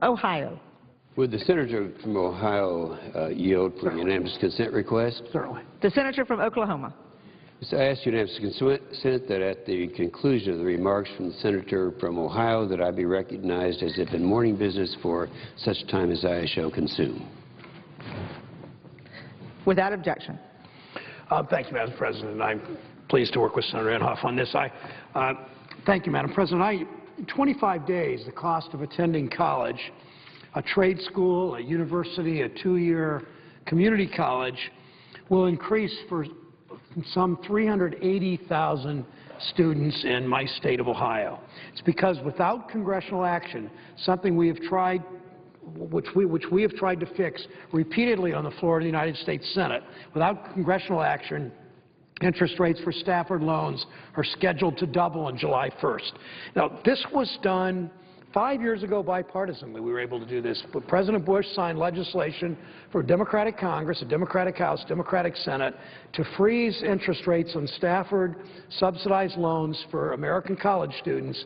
Ohio. Would the senator from Ohio yield for unanimous consent request? Certainly. The senator from Oklahoma. Yes, I ask unanimous consent that at the conclusion of the remarks from the senator from Ohio that I be recognized as if in morning business for such time as I shall consume. Without objection. Thank you, Madam President. I'm pleased to work with Senator Inhofe on this. Thank you, Madam President. In 25 days, the cost of attending college, a trade school, a university, a two-year community college, will increase for some 380,000 students in my state of Ohio. It's because without congressional action, something we have tried, which we have tried to fix repeatedly on the floor of the United States Senate, without congressional action, interest rates for Stafford loans are scheduled to double on July 1st. Now, this was done 5 years ago bipartisanly. We were able to do this. But President Bush signed legislation for a Democratic Congress, a Democratic House, Democratic Senate to freeze interest rates on Stafford subsidized loans for American college students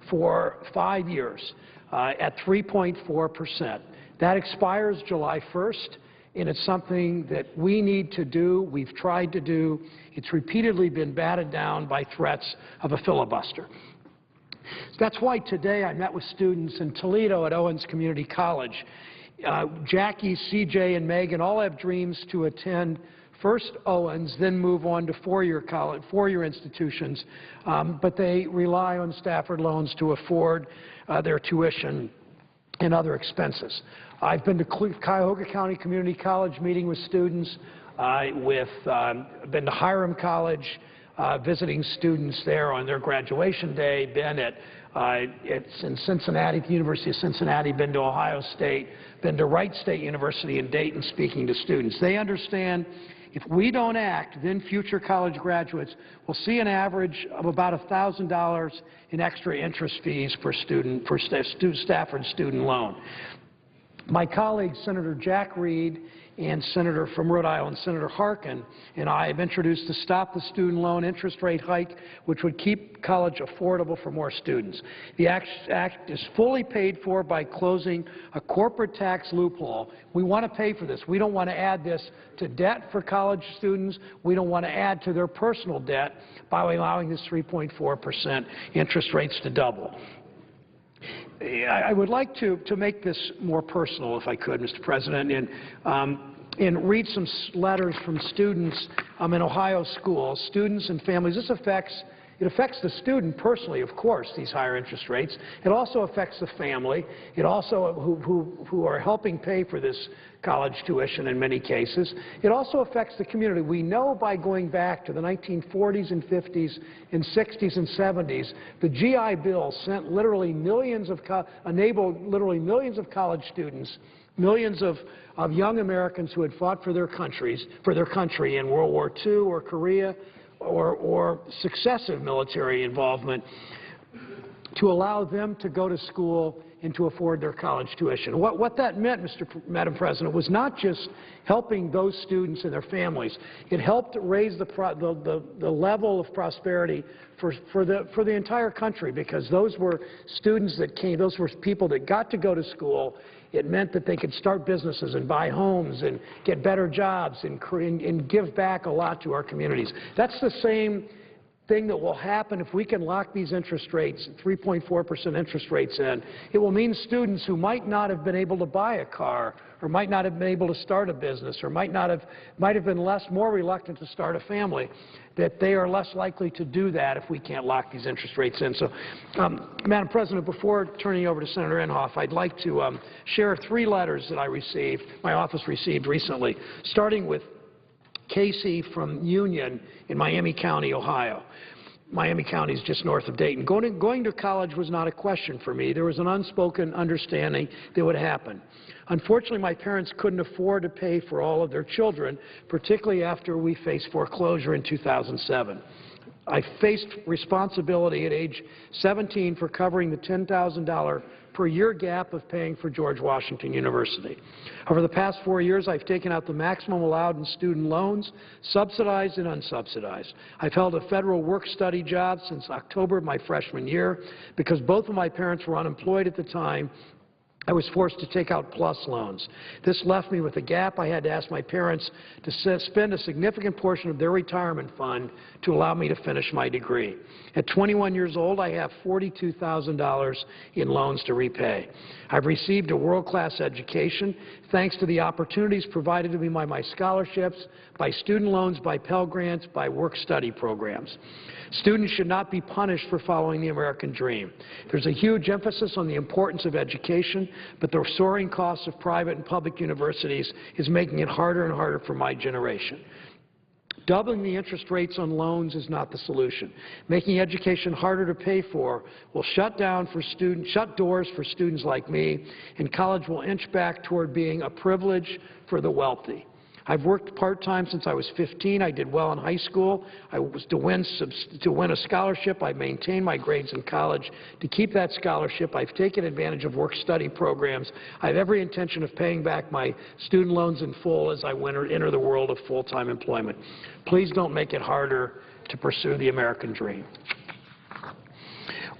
for 5 years at 3.4%. That expires July 1st, and it's something that we need to do. We've tried to do. It's repeatedly been batted down by threats of a filibuster. That's why today I met with students in Toledo at Owens Community College. Jackie, CJ, and Megan all have dreams to attend first Owens, then move on to four-year institutions, but they rely on Stafford loans to afford their tuition and other expenses. I've been to Cuyahoga County Community College meeting with students, been to Hiram College, visiting students there on their graduation day, been it's in Cincinnati, at the University of Cincinnati, been to Ohio State, been to Wright State University in Dayton speaking to students. They understand if we don't act, then future college graduates will see an average of about $1,000 in extra interest fees for Stafford student loan. My colleagues, Senator Jack Reed and Senator from Rhode Island, Senator Harkin, and I have introduced the Stop the Student Loan Interest Rate Hike, which would keep college affordable for more students. The act is fully paid for by closing a corporate tax loophole. We want to pay for this. We don't want to add this to debt for college students. We don't want to add to their personal debt by allowing this 3.4% interest rates to double. I would like to make this more personal, if I could, Mr. President, and read some letters from students in Ohio schools, students and families. It affects the student personally, of course, these higher interest rates. It also affects the family. It also, who are helping pay for this college tuition in many cases. It also affects the community. We know by going back to the 1940s and 50s and 60s and 70s, the GI Bill sent literally enabled literally millions of college students, millions of young Americans who had fought for their country in World War II or Korea, or successive military involvement, to allow them to go to school and to afford their college tuition. What that meant, Madam President, was not just helping those students and their families. It helped raise the level of prosperity for the entire country, because those were students that came, those were people that got to go to school. It meant that they could start businesses and buy homes and get better jobs and give back a lot to our communities. That's the same thing that will happen if we can lock these interest rates, 3.4% interest rates in. It will mean students who might not have been able to buy a car, or might not have been able to start a business, or might have been more reluctant to start a family, that they are less likely to do that if we can't lock these interest rates in. So, Madam President, before turning over to Senator Inhofe, I'd like to share 3 letters that my office received recently, starting with Casey from Union in Miami County, Ohio. Miami County is just north of Dayton. Going to college was not a question for me. There was an unspoken understanding that would happen. Unfortunately, my parents couldn't afford to pay for all of their children, particularly after we faced foreclosure in 2007. I faced responsibility at age 17 for covering the $10,000 per year gap of paying for George Washington University. Over the past 4 years, I've taken out the maximum allowed in student loans, subsidized and unsubsidized. I've held a federal work-study job since October of my freshman year because both of my parents were unemployed at the time, I was forced to take out PLUS loans. This left me with a gap. I had to ask my parents to spend a significant portion of their retirement fund to allow me to finish my degree. At 21 years old, I have $42,000 in loans to repay. I've received a world-class education thanks to the opportunities provided to me by my scholarships, by student loans, by Pell Grants, by work-study programs. Students should not be punished for following the American dream. There's a huge emphasis on the importance of education, but the soaring costs of private and public universities is making it harder and harder for my generation. Doubling the interest rates on loans is not the solution. Making education harder to pay for will shut doors for students like me, and college will inch back toward being a privilege for the wealthy. I've worked part-time since I was 15. I did well in high school. I was to win a scholarship. I maintained my grades in college. To keep that scholarship, I've taken advantage of work-study programs. I have every intention of paying back my student loans in full as I enter the world of full-time employment. Please don't make it harder to pursue the American dream.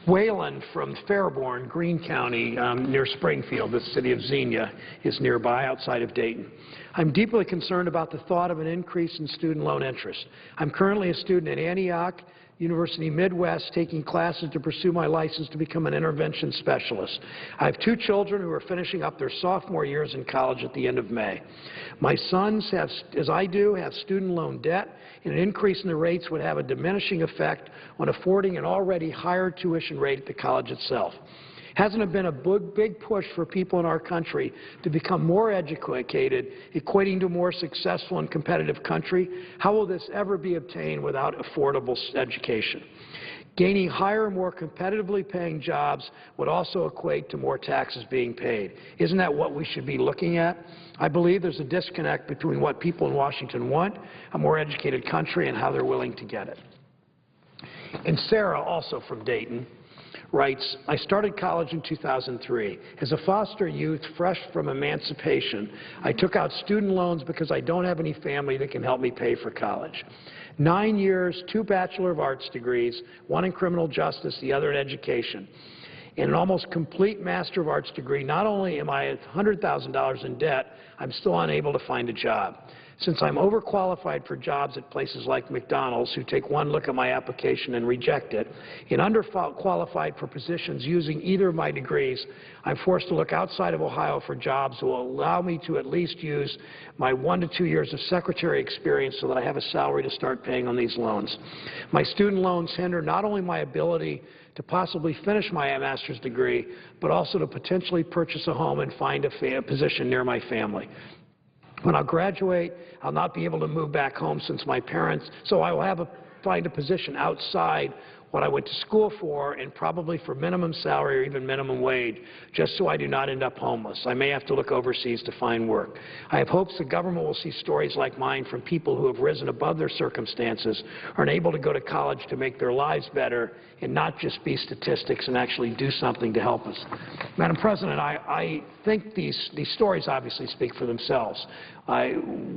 Wayland from Fairborn, Greene County, near Springfield, the city of Xenia, is nearby outside of Dayton. I'm deeply concerned about the thought of an increase in student loan interest. I'm currently a student at Antioch University Midwest taking classes to pursue my license to become an intervention specialist. I have 2 children who are finishing up their sophomore years in college at the end of May. My sons, as I do, have student loan debt, and an increase in the rates would have a diminishing effect on affording an already higher tuition rate at the college itself. Hasn't it been a big push for people in our country to become more educated, equating to a more successful and competitive country? How will this ever be obtained without affordable education? Gaining higher, more competitively paying jobs would also equate to more taxes being paid. Isn't that what we should be looking at? I believe there's a disconnect between what people in Washington want, a more educated country, and how they're willing to get it. And Sarah, also from Dayton, writes, I started college in 2003. As a foster youth, fresh from emancipation, I took out student loans because I don't have any family that can help me pay for college. 9 years, 2 Bachelor of Arts degrees, 1 in criminal justice, the other in education, and an almost complete Master of Arts degree. Not only am I $100,000 in debt, I'm still unable to find a job. Since I'm overqualified for jobs at places like McDonald's, who take one look at my application and reject it, and underqualified for positions using either of my degrees, I'm forced to look outside of Ohio for jobs that will allow me to at least use my 1 to 2 years of secretary experience so that I have a salary to start paying on these loans. My student loans hinder not only my ability to possibly finish my master's degree, but also to potentially purchase a home and find a position near my family. When I graduate, I'll not be able to move back home since my parents, so I will find a position outside what I went to school for, and probably for minimum salary or even minimum wage, just so I do not end up homeless. I may have to look overseas to find work. I have hopes the government will see stories like mine from people who have risen above their circumstances, are unable to go to college to make their lives better, and not just be statistics and actually do something to help us. Madam President, I think these stories obviously speak for themselves.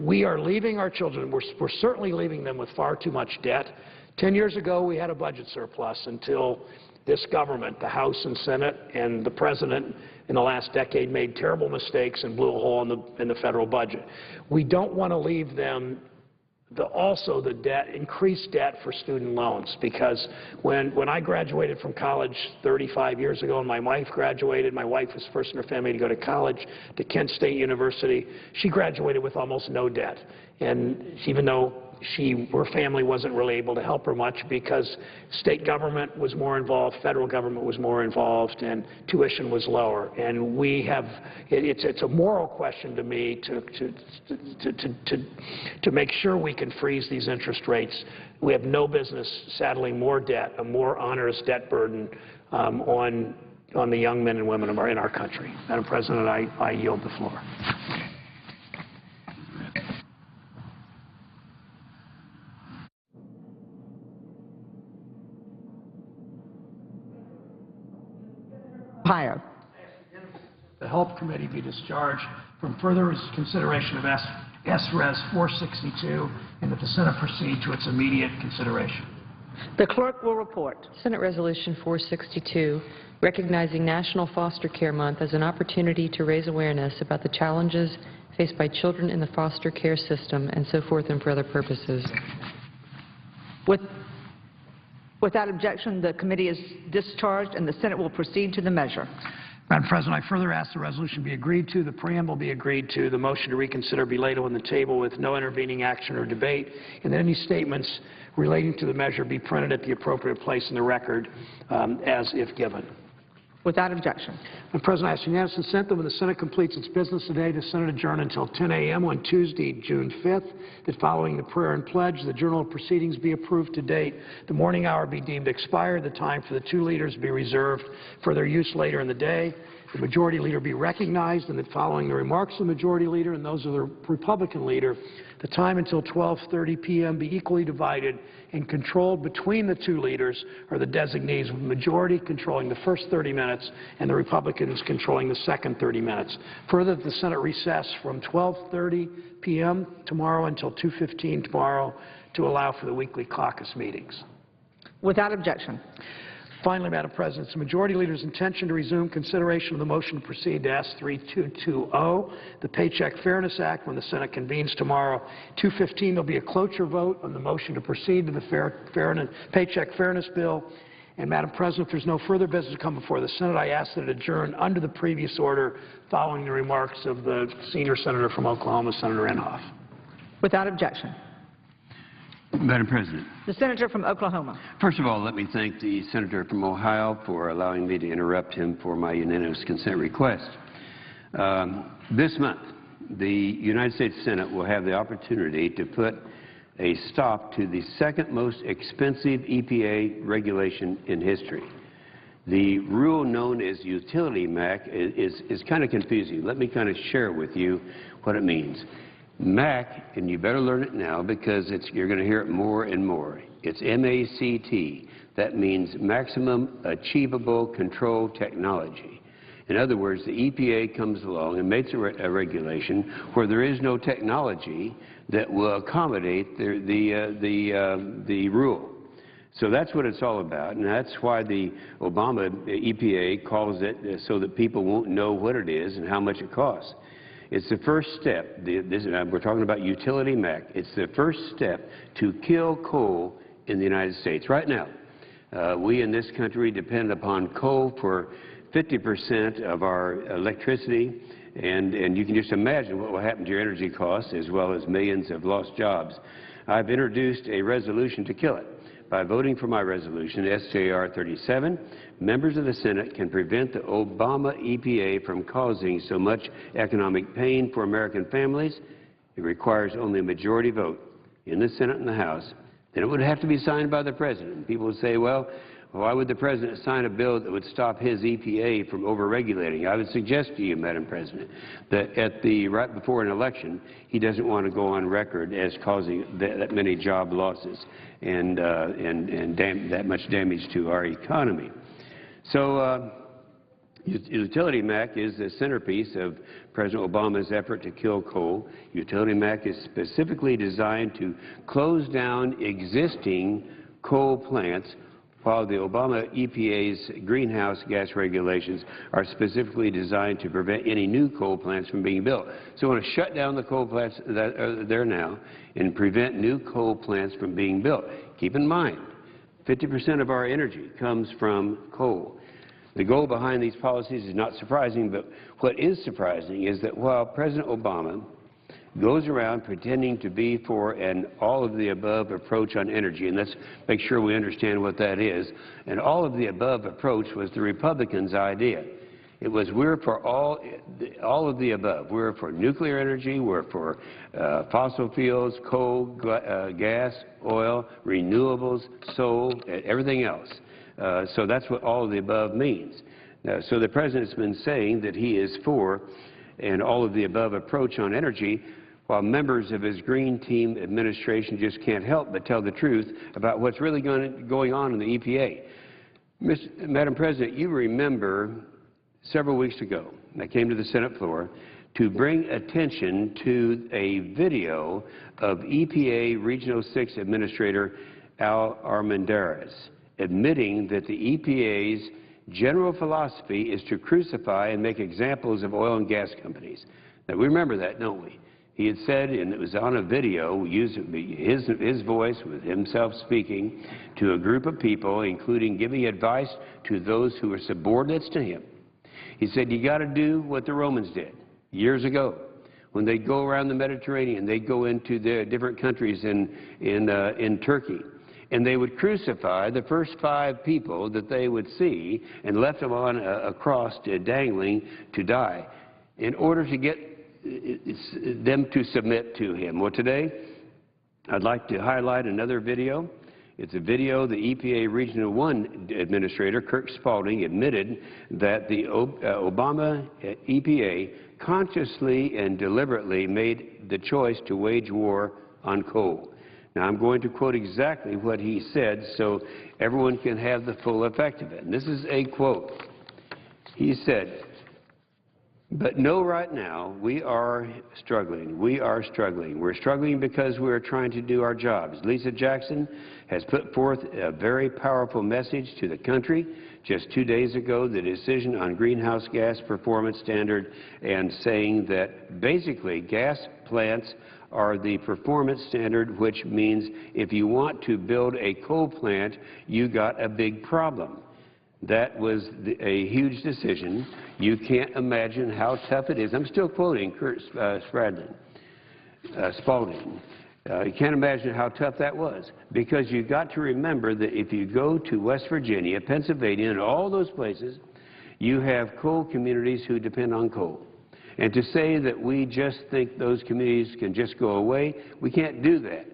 We are leaving our children, we're certainly leaving them with far too much debt. 10 years ago, we had a budget surplus until this government, the House and Senate, and the President in the last decade made terrible mistakes and blew a hole in the federal budget. We don't want to leave them also the debt, increased debt for student loans, because when I graduated from college 35 years ago and my wife graduated, my wife was first in her family to go to college, to Kent State University, she graduated with almost no debt. And even though her family wasn't really able to help her much because state government was more involved, federal government was more involved, and tuition was lower. And it's a moral question to me to make sure we can freeze these interest rates. We have no business saddling more debt, a more onerous debt burden on the young men and women in our country. Madam President, I yield the floor. Ohio. The Health Committee be discharged from further consideration of SRES 462 and that the Senate proceed to its immediate consideration. The clerk will report. Senate Resolution 462, recognizing National Foster Care Month as an opportunity to raise awareness about the challenges faced by children in the foster care system and so forth and for other purposes. Without objection, the committee is discharged and the Senate will proceed to the measure. Madam President, I further ask the resolution be agreed to, the preamble be agreed to, the motion to reconsider be laid on the table with no intervening action or debate, and that any statements relating to the measure be printed at the appropriate place in the record as if given. Without objection. Madam President, I ask unanimous consent that when the Senate completes its business today, the Senate adjourn until 10 a.m. on Tuesday, June 5th, that following the prayer and pledge, the journal of proceedings be approved to date, the morning hour be deemed expired, the time for the two leaders be reserved for their use later in the day, the majority leader be recognized, and that following the remarks of the majority leader and those of the Republican leader, the time until 12:30 p.m. be equally divided and controlled between the two leaders or the designees, with the majority controlling the first 30 minutes and the Republicans controlling the second 30 minutes. Further, the Senate recess from 12:30 p.m. tomorrow until 2:15 tomorrow to allow for the weekly caucus meetings. Without objection. Finally, Madam President, it's the Majority Leader's intention to resume consideration of the motion to proceed to S3220, the Paycheck Fairness Act, when the Senate convenes tomorrow. 2:15, there will be a cloture vote on the motion to proceed to the Paycheck Fairness Bill. And, Madam President, if there's no further business to come before the Senate, I ask that it adjourn under the previous order following the remarks of the senior senator from Oklahoma, Senator Inhofe. Without objection. Madam President. The senator from Oklahoma. First of all, let me thank the senator from Ohio for allowing me to interrupt him for my unanimous consent request. This month, the United States Senate will have the opportunity to put a stop to the second most expensive EPA regulation in history. The rule known as utility MAC is kind of confusing. Let me kind of share with you what it means. MAC, and you better learn it now because you're going to hear it more and more. It's M-A-C-T. That means Maximum Achievable Control Technology. In other words, the EPA comes along and makes a regulation where there is no technology that will accommodate the rule. So that's what it's all about, and that's why the Obama EPA calls it so that people won't know what it is and how much it costs. It's the first step. We're talking about utility MAC. It's the first step to kill coal in the United States. Right now, we in this country depend upon coal for 50% of our electricity, and you can just imagine what will happen to your energy costs as well as millions of lost jobs. I've introduced a resolution to kill it. By voting for my resolution, SJR 37, members of the Senate can prevent the Obama EPA from causing so much economic pain for American families. It requires only a majority vote in the Senate and the House. Then it would have to be signed by the President. People would say, well, why would the President sign a bill that would stop his EPA from overregulating? I would suggest to you, Madam President, that right before an election, he doesn't want to go on record as causing that many job losses and that much damage to our economy. So Utility MAC is the centerpiece of President Obama's effort to kill coal. Utility MAC is specifically designed to close down existing coal plants, while the Obama EPA's greenhouse gas regulations are specifically designed to prevent any new coal plants from being built. So we want to shut down the coal plants that are there now and prevent new coal plants from being built. Keep in mind, 50% of our energy comes from coal. The goal behind these policies is not surprising, but what is surprising is that while President Obama goes around pretending to be for an all-of-the-above approach on energy, and let's make sure we understand what that is. An all-of-the-above approach was the Republicans' idea. It was we're for all of the above. We're for nuclear energy, we're for fossil fuels, coal, gas, oil, renewables, solar, everything else. So that's what all of the above means. So the President's been saying that he is for an all-of-the-above approach on energy, while members of his Green Team administration just can't help but tell the truth about what's really going on in the EPA. Madam President, you remember several weeks ago, I came to the Senate floor to bring attention to a video of EPA Regional 6 Administrator Al Armendariz, admitting that the EPA's general philosophy is to crucify and make examples of oil and gas companies. Now, we remember that, don't we? He had said, and it was on a video, we used his voice with himself speaking to a group of people, including giving advice to those who were subordinates to him. He said, you got to do what the Romans did years ago. When they go around the Mediterranean, they go into the different countries in Turkey, and they would crucify the first 5 people that they would see and left them on a cross dangling to die in order to get them to submit to him. Well, today, I'd like to highlight another video. It's a video the EPA Regional 1 Administrator, Kirk Spaulding, admitted that the Obama EPA consciously and deliberately made the choice to wage war on coal. Now, I'm going to quote exactly what he said so everyone can have the full effect of it. And this is a quote. He said, "But know right now, we are struggling. We are struggling. We're struggling because we're trying to do our jobs. Lisa Jackson has put forth a very powerful message to the country just 2 days ago, the decision on greenhouse gas performance standard, and saying that basically gas plants are the performance standard, which means if you want to build a coal plant, you got a big problem." That was a huge decision. You can't imagine how tough it is. I'm still quoting Kurt Spaulding. You can't imagine how tough that was, because you've got to remember that if you go to West Virginia, Pennsylvania, and all those places, you have coal communities who depend on coal. And to say that we just think those communities can just go away, we can't do that.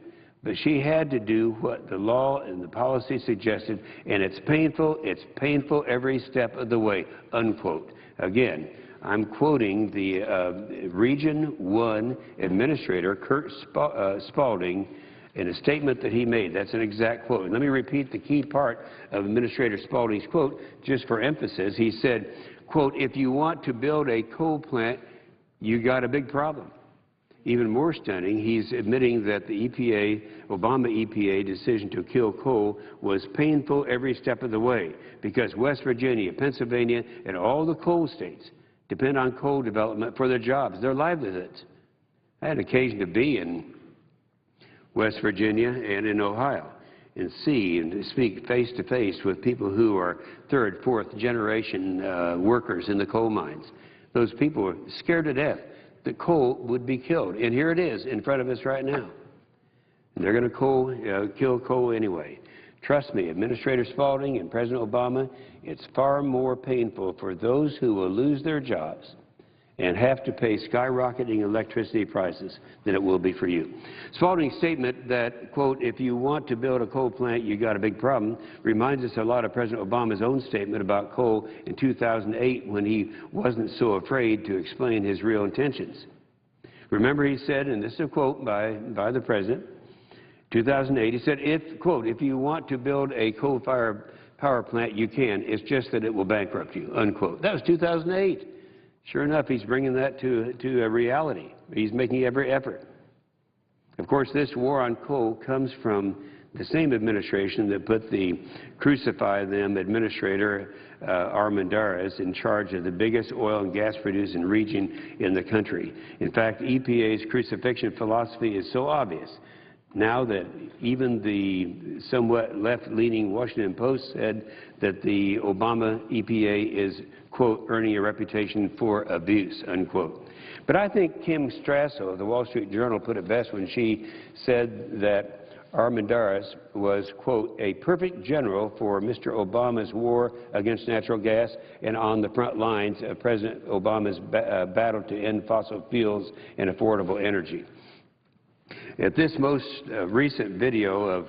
But she had to do what the law and the policy suggested, and it's painful every step of the way, unquote. Again, I'm quoting the Region 1 Administrator, Kurt Spaulding, in a statement that he made. That's an exact quote. And let me repeat the key part of Administrator Spaulding's quote, just for emphasis. He said, quote, "If you want to build a coal plant, you got a big problem." Even more stunning, he's admitting that the Obama EPA decision to kill coal was painful every step of the way because West Virginia, Pennsylvania, and all the coal states depend on coal development for their jobs, their livelihoods. I had occasion to be in West Virginia and in Ohio and see and to speak face-to-face with people who are third, fourth generation workers in the coal mines. Those people were scared to death that coal would be killed. And here it is in front of us right now. And they're going to kill coal anyway. Trust me, Administrator Spaulding and President Obama, it's far more painful for those who will lose their jobs and have to pay skyrocketing electricity prices than it will be for you. Spaulding's statement that, quote, "if you want to build a coal plant, you got a big problem," reminds us a lot of President Obama's own statement about coal in 2008 when he wasn't so afraid to explain his real intentions. Remember, he said, and this is a quote by the President, 2008, he said, "if you want to build a coal-fired power plant, you can. It's just that it will bankrupt you," unquote. That was 2008. Sure enough, he's bringing that to a reality. He's making every effort. Of course, this war on coal comes from the same administration that put the Crucify Them Administrator Armendariz in charge of the biggest oil and gas producing region in the country. In fact, EPA's crucifixion philosophy is so obvious now that even the somewhat left-leaning Washington Post said that the Obama EPA is, quote, "earning a reputation for abuse," unquote. But I think Kim Strasso of the Wall Street Journal put it best when she said that Armendariz was, quote, "a perfect general for Mr. Obama's war against natural gas and on the front lines of President Obama's battle to end fossil fuels and affordable energy." At this most recent video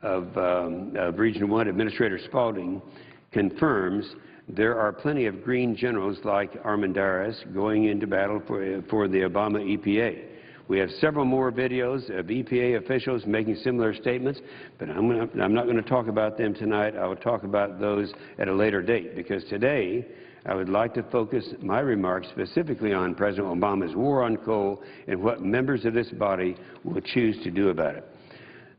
of Region 1 Administrator Spaulding confirms there are plenty of green generals like Armendariz going into battle for the Obama EPA. We have several more videos of EPA officials making similar statements, but I'm not going to talk about them tonight. I will talk about those at a later date, because today I would like to focus my remarks specifically on President Obama's war on coal and what members of this body will choose to do about it.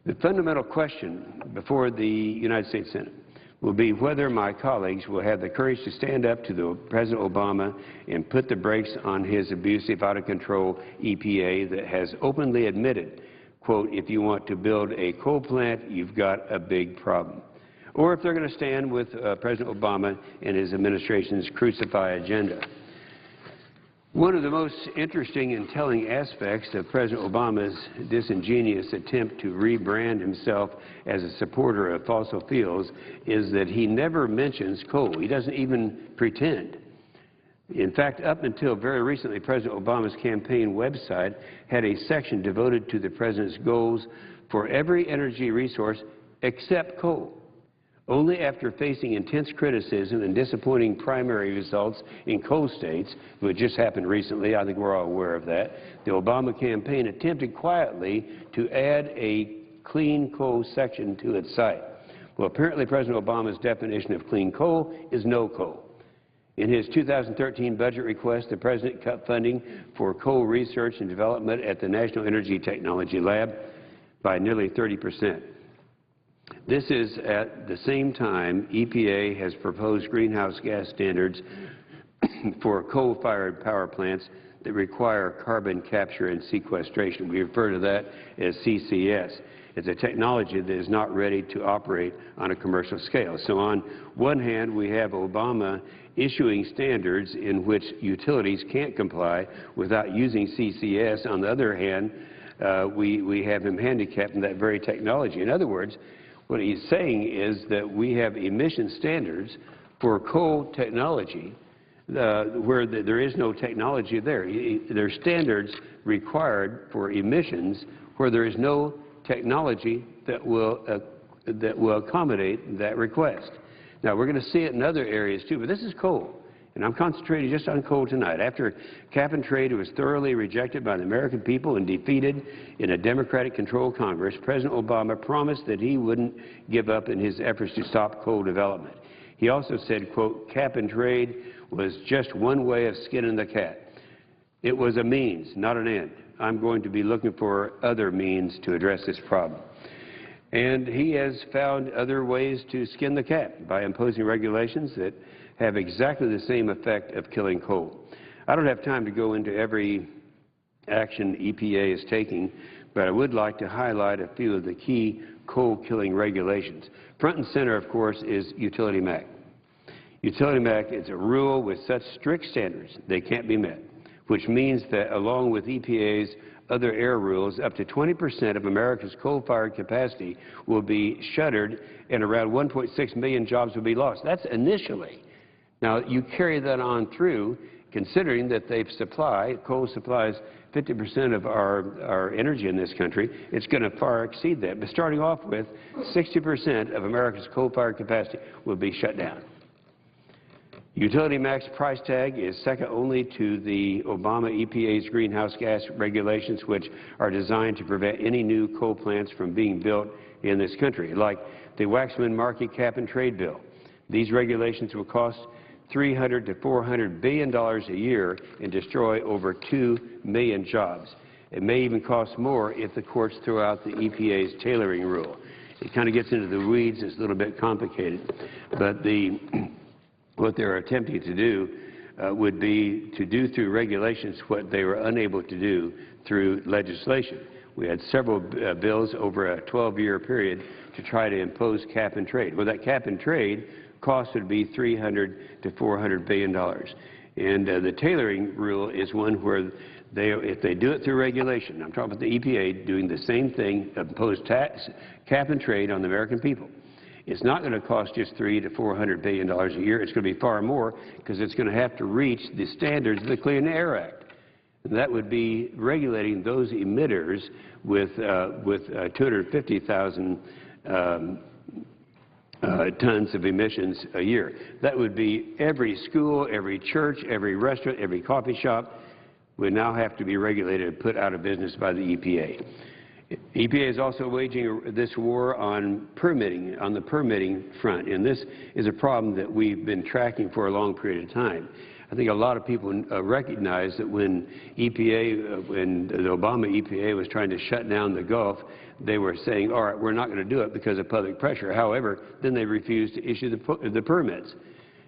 The fundamental question before the United States Senate will be whether my colleagues will have the courage to stand up to President Obama and put the brakes on his abusive, out-of-control EPA that has openly admitted, quote, if you want to build a coal plant, you've got a big problem. Or if they're going to stand with President Obama and his administration's Crucify agenda. One of the most interesting and telling aspects of President Obama's disingenuous attempt to rebrand himself as a supporter of fossil fuels is that he never mentions coal. He doesn't even pretend. In fact, up until very recently, President Obama's campaign website had a section devoted to the president's goals for every energy resource except coal. Only after facing intense criticism and disappointing primary results in coal states, which just happened recently, I think we're all aware of that, the Obama campaign attempted quietly to add a clean coal section to its site. Well, apparently President Obama's definition of clean coal is no coal. In his 2013 budget request, the president cut funding for coal research and development at the National Energy Technology Lab by nearly 30%. This is at the same time EPA has proposed greenhouse gas standards for coal-fired power plants that require carbon capture and sequestration. We refer to that as CCS. It's a technology that is not ready to operate on a commercial scale. So on one hand, we have Obama issuing standards in which utilities can't comply without using CCS. On the other hand, we have him handicapped in that very technology. In other words, what he's saying is that we have emission standards for coal technology where there is no technology there. There are standards required for emissions where there is no technology that will accommodate that request. Now, we're going to see it in other areas too, but this is coal. And I'm concentrating just on coal tonight. After cap-and-trade was thoroughly rejected by the American people and defeated in a Democratic-controlled Congress, President Obama promised that he wouldn't give up in his efforts to stop coal development. He also said, quote, cap-and-trade was just one way of skinning the cat. It was a means, not an end. I'm going to be looking for other means to address this problem. And he has found other ways to skin the cat by imposing regulations that have exactly the same effect of killing coal. I don't have time to go into every action EPA is taking, but I would like to highlight a few of the key coal-killing regulations. Front and center, of course, is Utility MAC. Utility MAC is a rule with such strict standards they can't be met, which means that along with EPA's other air rules, up to 20% of America's coal-fired capacity will be shuttered and around 1.6 million jobs will be lost. That's initially. Now, you carry that on through, considering that coal supplies 50% of our energy in this country, it's going to far exceed that. But starting off with, 60% of America's coal-fired capacity will be shut down. Utility MAC's price tag is second only to the Obama EPA's greenhouse gas regulations, which are designed to prevent any new coal plants from being built in this country, like the Waxman-Markey cap-and-trade bill. These regulations will cost $300 to $400 billion a year and destroy over 2 million jobs. It may even cost more if the courts throw out the EPA's tailoring rule. It kind of gets into the weeds. It's a little bit complicated. But what they're attempting to do would be to do through regulations what they were unable to do through legislation. We had several bills over a 12-year period to try to impose cap-and-trade. Well, that cap-and-trade cost would be $300 to $400 billion. And the tailoring rule is one where if they do it through regulation, I'm talking about the EPA doing the same thing, impose tax, cap-and-trade on the American people. It's not going to cost just $300 to $400 billion a year. It's going to be far more because it's going to have to reach the standards of the Clean Air Act. And that would be regulating those emitters with 250,000 tons of emissions a year. That would be every school, every church, every restaurant, every coffee shop would now have to be regulated and put out of business by the EPA. EPA is also waging this war on permitting, on the permitting front, and this is a problem that we've been tracking for a long period of time. I think a lot of people recognize that when EPA, when the Obama EPA was trying to shut down the Gulf, they were saying, all right, we're not going to do it because of public pressure. However, then they refused to issue the permits.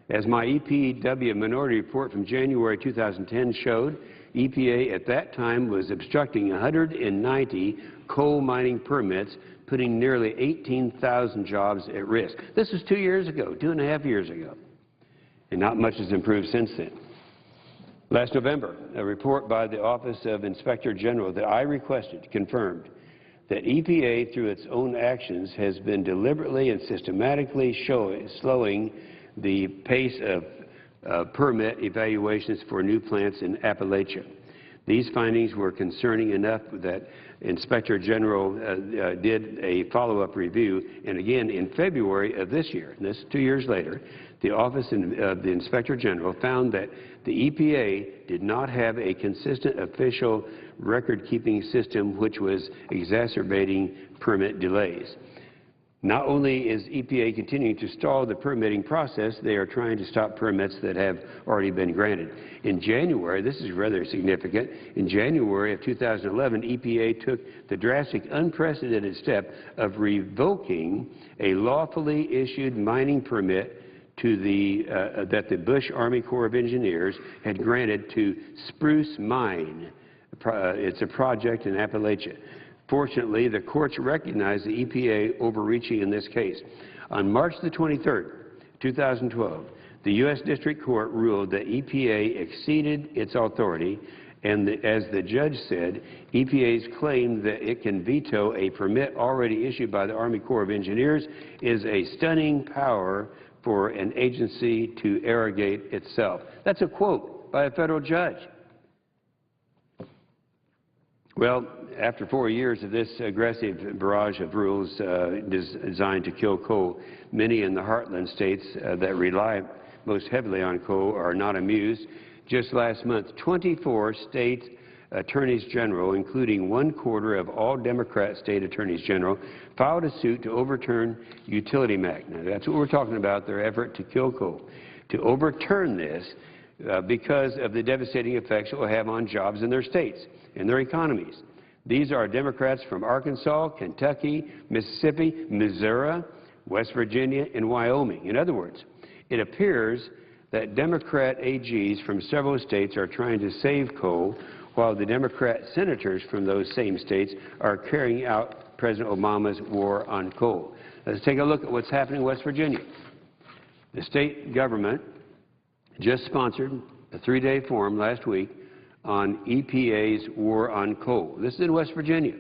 As my EPW minority report from January 2010 showed, EPA at that time was obstructing 190 coal mining permits, putting nearly 18,000 jobs at risk. This was 2 years ago, 2.5 years ago. And not much has improved since then. Last November, a report by the Office of Inspector General that I requested confirmed that EPA, through its own actions, has been deliberately and systematically slowing the pace of permit evaluations for new plants in Appalachia. These findings were concerning enough that Inspector General did a follow-up review, and again in February of this year, and this is 2 years later, the Office of the Inspector General found that the EPA did not have a consistent official record-keeping system, which was exacerbating permit delays. Not only is EPA continuing to stall the permitting process, they are trying to stop permits that have already been granted. In January, this is rather significant, in January of 2011, EPA took the drastic, unprecedented step of revoking a lawfully issued mining permit to that the Bush Army Corps of Engineers had granted to Spruce Mine. It's a project in Appalachia. Fortunately, the courts recognized the EPA overreaching in this case. On March the 23rd, 2012, the U.S. District Court ruled that EPA exceeded its authority, and as the judge said, EPA's claim that it can veto a permit already issued by the Army Corps of Engineers is a stunning power for an agency to arrogate itself. That's a quote by a federal judge. Well, after 4 years of this aggressive barrage of rules designed to kill coal, many in the heartland states that rely most heavily on coal are not amused. Just last month, 24 state attorneys general, including 1/4 of all Democrat state attorneys general, filed a suit to overturn Utility MAC. Now, that's what we're talking about, their effort to kill coal. To overturn this because of the devastating effects it will have on jobs in their states and their economies. These are Democrats from Arkansas, Kentucky, Mississippi, Missouri, West Virginia, and Wyoming. In other words, it appears that Democrat AGs from several states are trying to save coal, while the Democrat senators from those same states are carrying out President Obama's war on coal. Let's take a look at what's happening in West Virginia. The state government just sponsored a 3-day forum last week on EPA's war on coal. This is in West Virginia.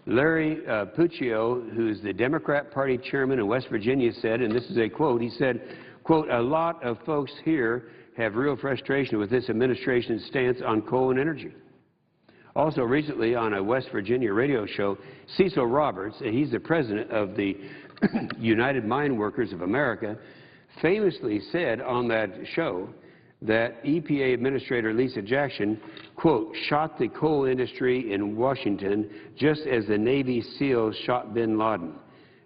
Larry Puccio, who is the Democrat Party chairman in West Virginia, said, and this is a quote, he said, quote, "A lot of folks here have real frustration with this administration's stance on coal and energy." Also recently on a West Virginia radio show, Cecil Roberts, he's the president of the United Mine Workers of America, famously said on that show that EPA Administrator Lisa Jackson, quote, "shot the coal industry in Washington just as the Navy SEALs shot bin Laden."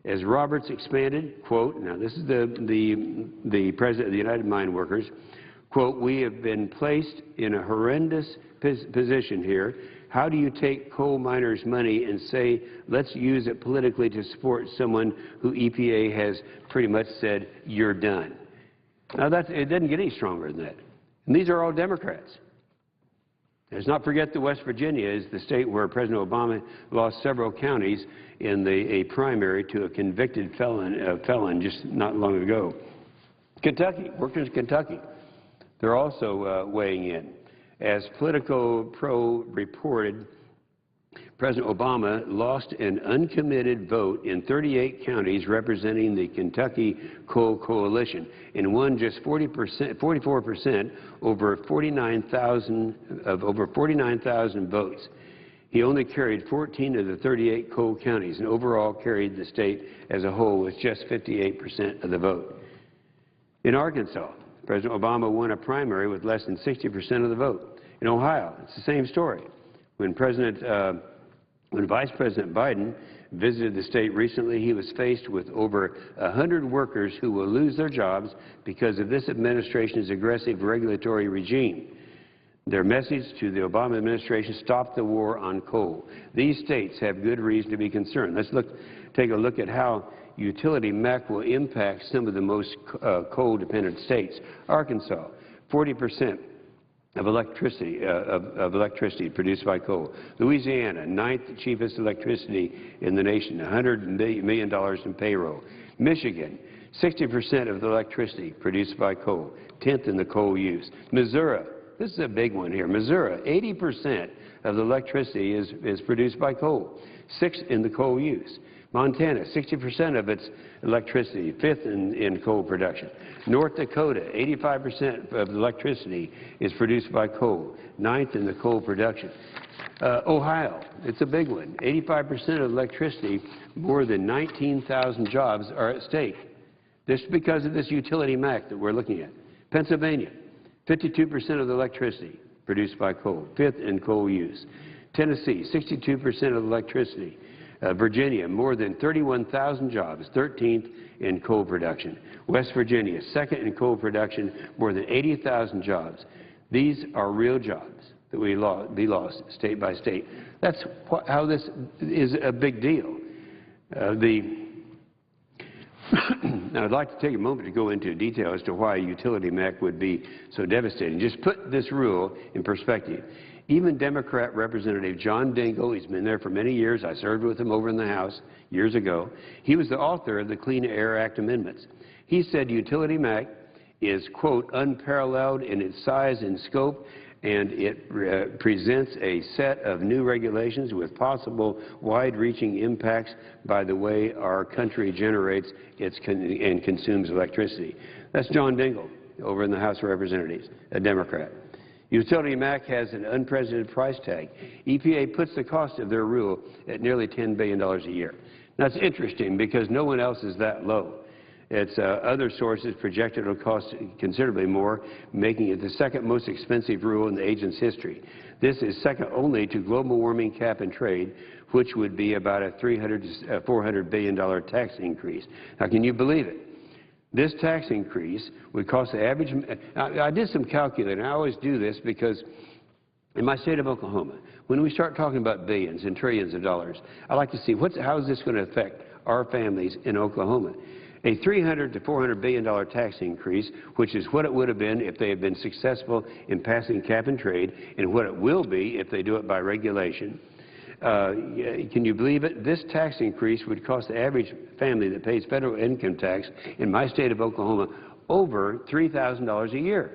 As Roberts expanded, quote, now this is the president of the United Mine Workers, quote, "We have been placed in a horrendous position here. How do you take coal miners' money and say, let's use it politically to support someone who EPA has pretty much said, you're done?" Now, it doesn't get any stronger than that. And these are all Democrats. Let's not forget that West Virginia is the state where President Obama lost several counties in a primary to a convicted felon just not long ago. Kentucky, workers in Kentucky, they're also weighing in. As Politico Pro reported, President Obama lost an uncommitted vote in 38 counties representing the Kentucky Coal Coalition and won just 44% over 49,000 votes. He only carried 14 of the 38 coal counties and overall carried the state as a whole with just 58% of the vote. In Arkansas, President Obama won a primary with less than 60% of the vote. In Ohio, it's the same story. When President When Vice President Biden visited the state recently, he was faced with over 100 workers who will lose their jobs because of this administration's aggressive regulatory regime. Their message to the Obama administration: stop the war on coal. These states have good reason to be concerned. Let's take a look at how utility MAC will impact some of the most coal-dependent states. Arkansas, 40% of electricity produced by coal. Louisiana, 9th cheapest electricity in the nation, $100 million in payroll. Michigan, 60% of the electricity produced by coal, 10th in the coal use. Missouri, this is a big one here. Missouri, 80% of the electricity is produced by coal, 6th in the coal use. Montana, 60% of its electricity, 5th in coal production. North Dakota, 85% of the electricity is produced by coal, 9th in the coal production. Ohio, it's a big one. 85% of electricity, more than 19,000 jobs are at stake. This is because of this utility MAC that we're looking at. Pennsylvania, 52% of the electricity produced by coal, 5th in coal use. Tennessee, 62% of electricity. Virginia, more than 31,000 jobs, 13th in coal production. West Virginia, 2nd in coal production, more than 80,000 jobs. These are real jobs that will be lost state by state. That's how this is a big deal. Now, I'd like to take a moment to go into detail as to why a utility MAC would be so devastating. Just put this rule in perspective. Even Democrat Representative John Dingell, he's been there for many years. I served with him over in the House years ago. He was the author of the Clean Air Act amendments. He said utility MAC is, quote, unparalleled in its size and scope, and it presents a set of new regulations with possible wide-reaching impacts by the way our country generates and consumes electricity. That's John Dingell over in the House of Representatives, a Democrat. Utility MAC has an unprecedented price tag. EPA puts the cost of their rule at nearly $10 billion a year. Now, it's interesting because no one else is that low. It's other sources projected it will cost considerably more, making it the second most expensive rule in the agency's history. This is second only to global warming cap and trade, which would be about a $300 to $400 billion tax increase. Now, can you believe it? This tax increase would cost the average. I did some calculating. I always do this because in my state of Oklahoma, when we start talking about billions and trillions of dollars, I like to see how is this going to affect our families in Oklahoma. A $300 to $400 billion tax increase, which is what it would have been if they had been successful in passing cap and trade, and what it will be if they do it by regulation. Can you believe it? This tax increase would cost the average family that pays federal income tax in my state of Oklahoma over $3,000 a year.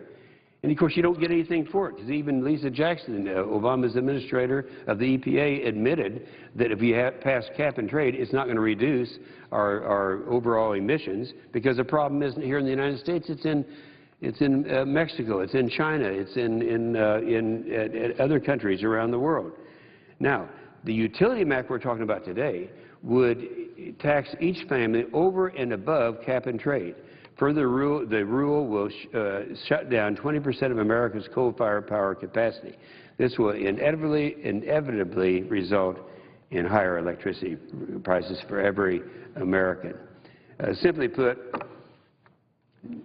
And, of course, you don't get anything for it, because even Lisa Jackson, Obama's administrator of the EPA, admitted that if you pass cap and trade, it's not going to reduce our overall emissions, because the problem isn't here in the United States. It's in Mexico. It's in China. It's in other countries around the world. Now, the utility MAC we're talking about today would tax each family over and above cap and trade. Further, the rule will shut down 20% of America's coal-fired power capacity. This will inevitably result in higher electricity prices for every American. Simply put,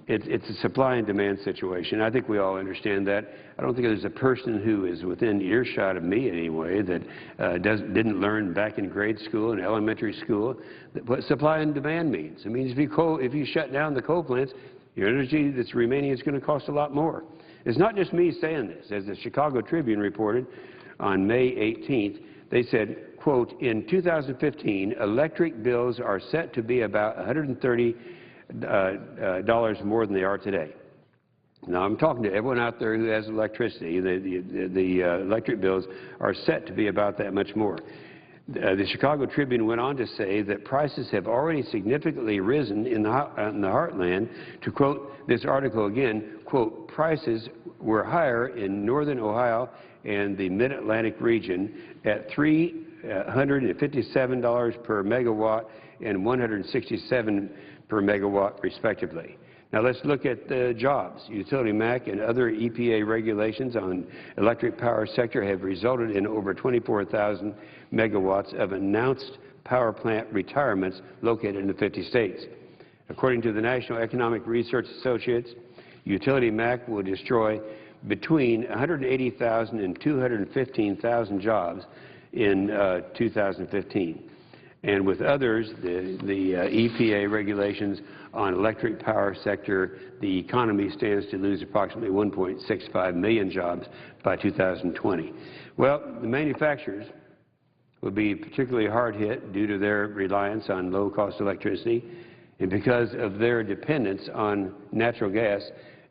it's a supply and demand situation. I think we all understand that. I don't think there's a person who is within earshot of me anyway that didn't learn back in grade school and elementary school what supply and demand means. It means if you shut down the coal plants, your energy that's remaining is going to cost a lot more. It's not just me saying this. As the Chicago Tribune reported on May 18th, they said, quote, in 2015, electric bills are set to be about $130 more than they are today. Now, I'm talking to everyone out there who has electricity. The electric bills are set to be about that much more. The Chicago Tribune went on to say that prices have already significantly risen in the heartland. To quote this article again, quote, prices were higher in northern Ohio and the mid-Atlantic region at $357 per megawatt and $167 per megawatt, respectively. Now let's look at the jobs. Utility MAC and other EPA regulations on electric power sector have resulted in over 24,000 megawatts of announced power plant retirements located in the 50 states. According to the National Economic Research Associates, Utility MAC will destroy between 180,000 and 215,000 jobs in 2015. And with others, the EPA regulations on electric power sector, the economy stands to lose approximately 1.65 million jobs by 2020. Well, the manufacturers will be particularly hard hit due to their reliance on low-cost electricity and because of their dependence on natural gas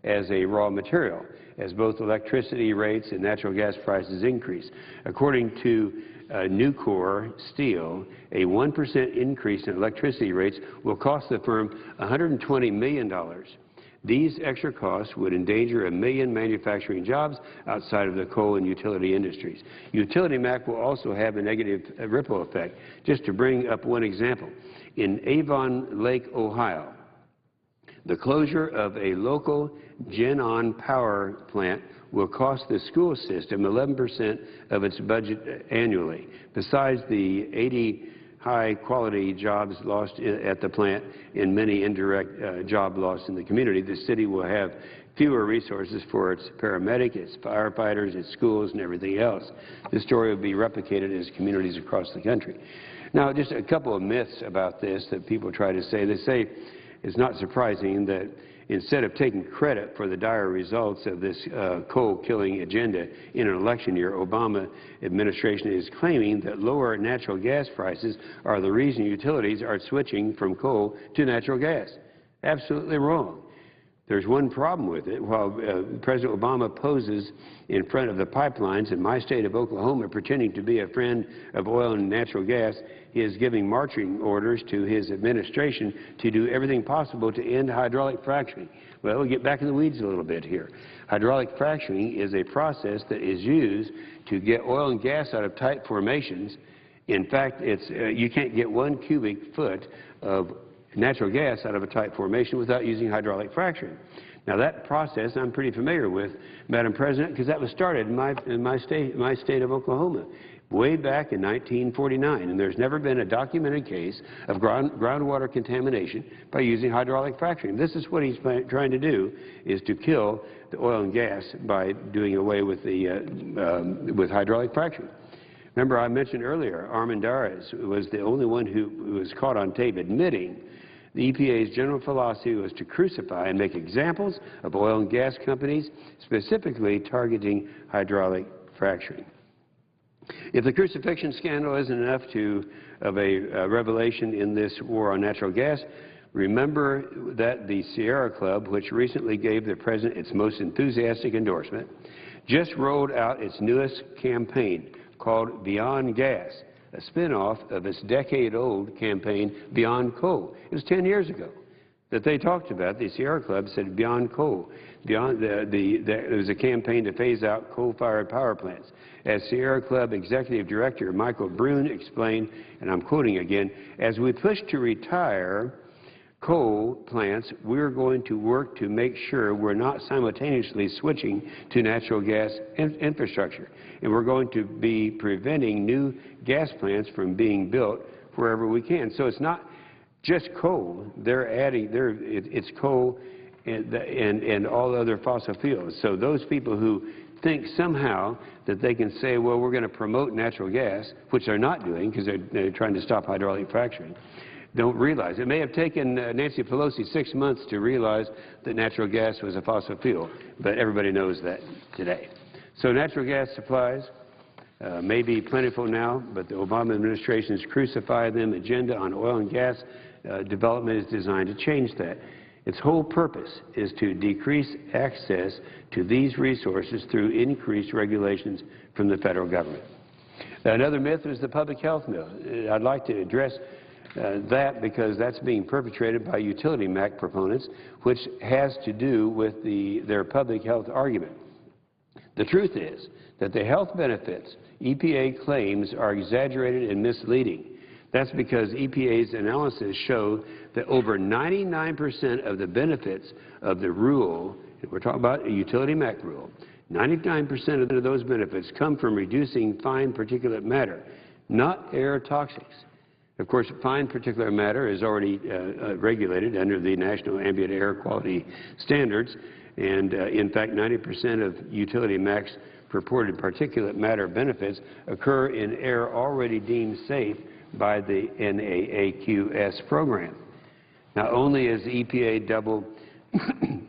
as a raw material, as both electricity rates and natural gas prices increase. According to Nucor Steel, a 1% increase in electricity rates will cost the firm $120 million. These extra costs would endanger 1 million manufacturing jobs outside of the coal and utility industries. Utility MAC will also have a negative ripple effect. Just to bring up one example, in Avon Lake, Ohio, the closure of a local GenOn power plant will cost the school system 11% of its budget annually. Besides the 80 high-quality jobs lost at the plant and many indirect job loss in the community, the city will have fewer resources for its paramedic, its firefighters, its schools, and everything else. This story will be replicated in communities across the country. Now, just a couple of myths about this that people try to say. They say it's not surprising that instead of taking credit for the dire results of this coal-killing agenda in an election year, Obama administration is claiming that lower natural gas prices are the reason utilities are switching from coal to natural gas. Absolutely wrong. There's one problem with it. While President Obama poses in front of the pipelines in my state of Oklahoma pretending to be a friend of oil and natural gas, he is giving marching orders to his administration to do everything possible to end hydraulic fracturing. Well, we'll get back in the weeds a little bit here. Hydraulic fracturing is a process that is used to get oil and gas out of tight formations. In fact, you can't get 1 cubic foot of natural gas out of a tight formation without using hydraulic fracturing. Now, that process I'm pretty familiar with, Madam President, because that was started in my state of Oklahoma way back in 1949, and there's never been a documented case of groundwater contamination by using hydraulic fracturing. This is what he's trying to do, is to kill the oil and gas by doing away with with hydraulic fracturing. Remember, I mentioned earlier, Armendariz was the only one who was caught on tape admitting the EPA's general philosophy was to crucify and make examples of oil and gas companies, specifically targeting hydraulic fracturing. If the crucifixion scandal isn't enough of a revelation in this war on natural gas, remember that the Sierra Club, which recently gave the President its most enthusiastic endorsement, just rolled out its newest campaign called Beyond Gas, a spinoff of its decade-old campaign Beyond Coal. It was 10 years ago that they talked about. The Sierra Club said Beyond Coal. There was a campaign to phase out coal-fired power plants. As Sierra Club Executive Director Michael Brune explained, and I'm quoting again, as we push to retire coal plants, we're going to work to make sure we're not simultaneously switching to natural gas infrastructure. And we're going to be preventing new gas plants from being built wherever we can. So it's not just coal. They're adding, it's coal and all other fossil fuels. So those people who think somehow that they can say, well, we're going to promote natural gas, which they're not doing because they're trying to stop hydraulic fracturing, don't realize. It may have taken Nancy Pelosi 6 months to realize that natural gas was a fossil fuel, but everybody knows that today. So natural gas supplies may be plentiful now, but the Obama administration's Crucify Them agenda on oil and gas development is designed to change that. Its whole purpose is to decrease access to these resources through increased regulations from the federal government. Another myth is the public health myth. I'd like to address that because that's being perpetrated by utility MAC proponents, which has to do with their public health argument. The truth is that the health benefits EPA claims are exaggerated and misleading. That's because EPA's analysis showed that over 99% of the benefits of the rule, we're talking about a utility MAC rule, 99% of those benefits come from reducing fine particulate matter, not air toxics. Of course, fine particulate matter is already regulated under the National Ambient Air Quality Standards, and in fact, 90% of utility MAC's purported particulate matter benefits occur in air already deemed safe by the NAAQS program. Not only is the EPA double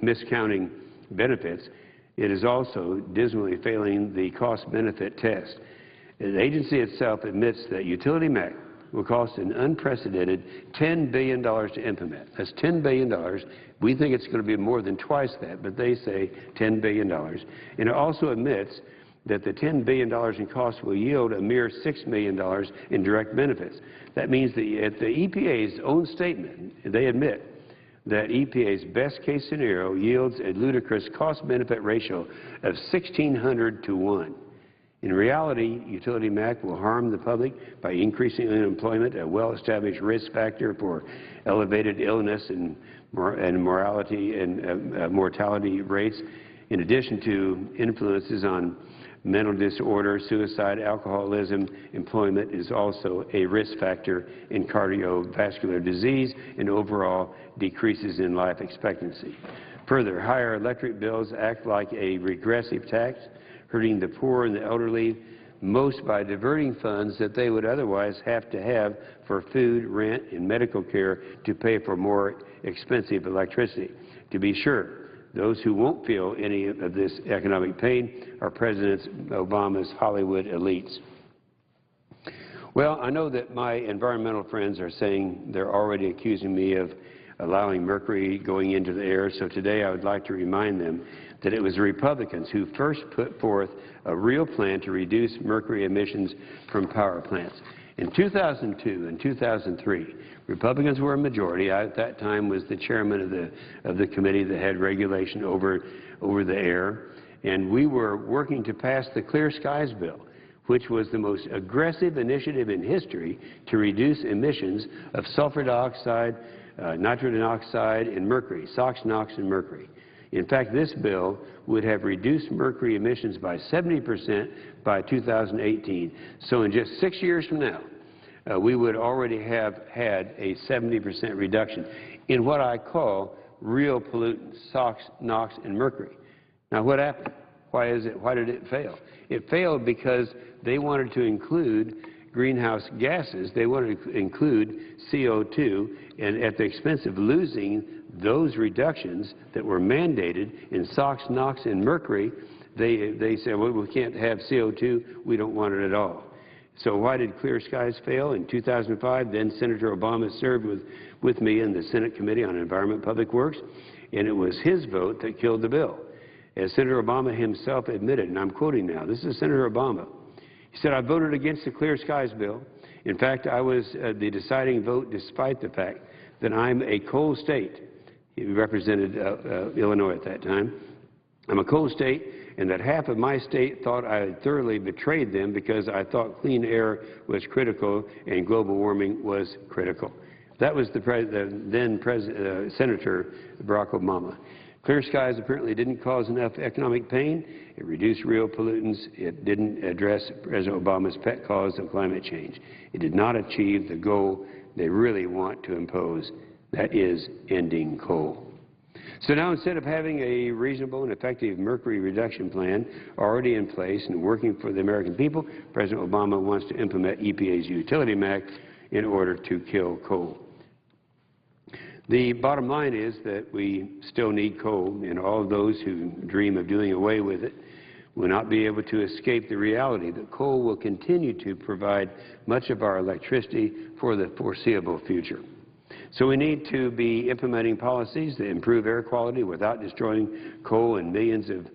miscounting benefits, it is also dismally failing the cost-benefit test. The agency itself admits that utility MAC will cost an unprecedented $10 billion to implement. That's $10 billion. We think it's going to be more than twice that, but they say $10 billion. And it also admits that the $10 billion in costs will yield a mere $6 million in direct benefits. That means that at the EPA's own statement, they admit that EPA's best-case scenario yields a ludicrous cost-benefit ratio of 1,600 to 1. In reality, utility MAC will harm the public by increasing unemployment, a well-established risk factor for elevated illness and mortality rates, in addition to influences on mental disorder, suicide, alcoholism. Employment is also a risk factor in cardiovascular disease and overall decreases in life expectancy. Further, higher electric bills act like a regressive tax, hurting the poor and the elderly, most by diverting funds that they would otherwise have to have for food, rent, and medical care to pay for more expensive electricity. To be sure, those who won't feel any of this economic pain are President Obama's Hollywood elites. Well, I know that my environmental friends are saying they're already accusing me of allowing mercury going into the air, so today I would like to remind them that it was the Republicans who first put forth a real plan to reduce mercury emissions from power plants. In 2002 and 2003, Republicans were a majority. I, at that time, was the chairman of the committee that had regulation over the air, and we were working to pass the Clear Skies Bill, which was the most aggressive initiative in history to reduce emissions of sulfur dioxide, nitrogen oxide, and mercury, SOx, NOx, and mercury. In fact, this bill would have reduced mercury emissions by 70% by 2018. So in just 6 years from now, we would already have had a 70% reduction in what I call real pollutants, SOx, NOx, and mercury. Now, what happened? Why did it fail? It failed because they wanted to include greenhouse gases. They wanted to include CO2, and at the expense of losing those reductions that were mandated in SOx, NOx, and mercury, they said, well, we can't have CO2. We don't want it at all. So why did Clear Skies fail? In 2005, then Senator Obama served with me in the Senate Committee on Environment and Public Works, and it was his vote that killed the bill. As Senator Obama himself admitted, and I'm quoting now, this is Senator Obama. He said, I voted against the Clear Skies bill. In fact, I was the deciding vote despite the fact that I'm a coal state. He represented Illinois at that time. I'm a coal state, and that half of my state thought I had thoroughly betrayed them because I thought clean air was critical and global warming was critical. That was the then Senator Barack Obama. Clear Skies apparently didn't cause enough economic pain. It reduced real pollutants. It didn't address President Obama's pet cause of climate change. It did not achieve the goal they really want to impose, that is, ending coal. So now, instead of having a reasonable and effective mercury reduction plan already in place and working for the American people, President Obama wants to implement EPA's utility MAC in order to kill coal. The bottom line is that we still need coal, and all of those who dream of doing away with it will not be able to escape the reality that coal will continue to provide much of our electricity for the foreseeable future. So we need to be implementing policies that improve air quality without destroying coal and millions of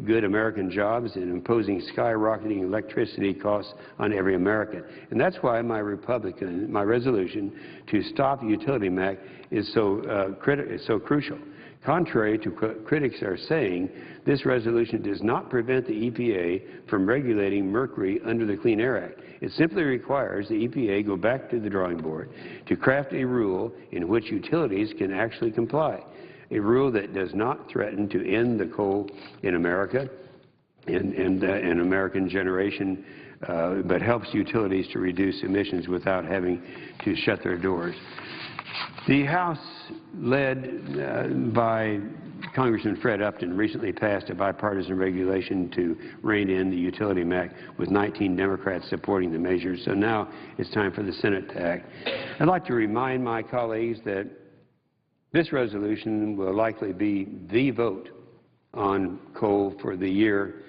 good American jobs and imposing skyrocketing electricity costs on every American. And that's why my resolution to stop utility MAC is so crucial. Contrary to what critics are saying, this resolution does not prevent the EPA from regulating mercury under the Clean Air Act. It simply requires the EPA go back to the drawing board to craft a rule in which utilities can actually comply, a rule that does not threaten to end the coal in America and American generation, but helps utilities to reduce emissions without having to shut their doors. The House, led by Congressman Fred Upton, recently passed a bipartisan regulation to rein in the Utility Act, with 19 Democrats supporting the measures. So now it's time for the Senate to act. I'd like to remind my colleagues that this resolution will likely be the vote on coal for the year.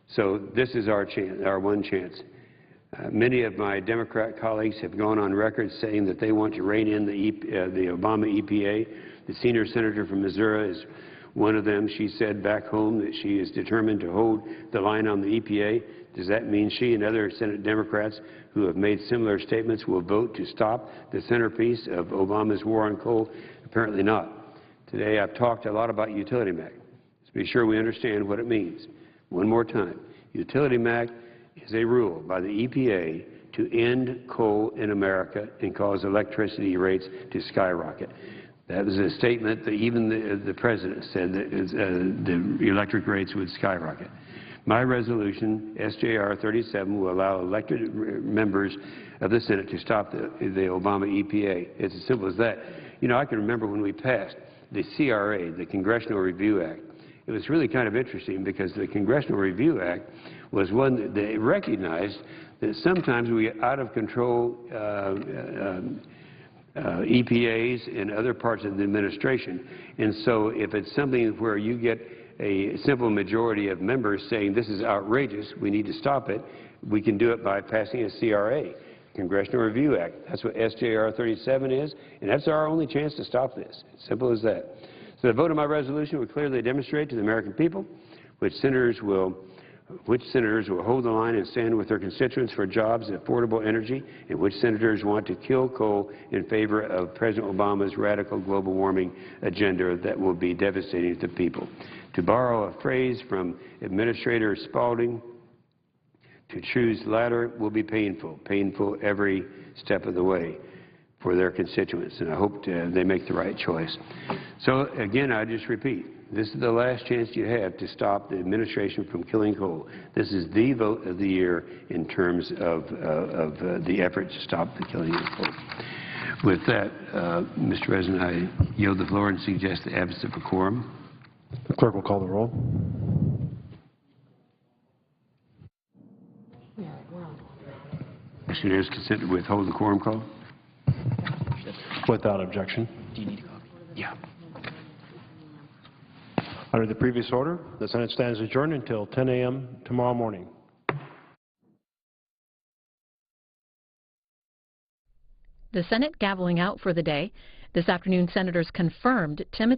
So this is our chance, our one chance. Many of my Democrat colleagues have gone on record saying that they want to rein in the Obama EPA. The senior senator from Missouri is one of them. She said back home that she is determined to hold the line on the EPA. Does that mean she and other Senate Democrats who have made similar statements will vote to stop the centerpiece of Obama's war on coal? Apparently not. Today I've talked a lot about Utility Act. Let's be sure we understand what it means. One more time. Utility Act is a rule by the EPA to end coal in America and cause electricity rates to skyrocket. That was a statement that even the President said that the electric rates would skyrocket. My resolution, SJR 37, will allow elected members of the Senate to stop the Obama EPA. It's as simple as that. You know, I can remember when we passed the CRA, the Congressional Review Act. It was really kind of interesting because the Congressional Review Act was one that they recognized that sometimes we get out of control EPAs and other parts of the administration. And so if it's something where you get a simple majority of members saying this is outrageous, we need to stop it, we can do it by passing a CRA, Congressional Review Act. That's what SJR 37 is, and that's our only chance to stop this. Simple as that. So the vote on my resolution will clearly demonstrate to the American people which senators will hold the line and stand with their constituents for jobs and affordable energy, and which senators want to kill coal in favor of President Obama's radical global warming agenda that will be devastating to people. To borrow a phrase from Administrator Spaulding, to choose the latter will be painful, painful every step of the way for their constituents, and I hope they make the right choice. So again, I just repeat, this is the last chance you have to stop the administration from killing coal. This is the vote of the year in terms of the effort to stop the killing of coal. With that, Mr. President, I yield the floor and suggest the absence of a quorum. The clerk will call the roll. Commissioners consent to withhold the quorum call? Without objection. Do you need a copy? Yeah. Under the previous order, the Senate stands adjourned until 10 a.m. tomorrow morning. The Senate gaveling out for the day. This afternoon, Senators confirmed Timothy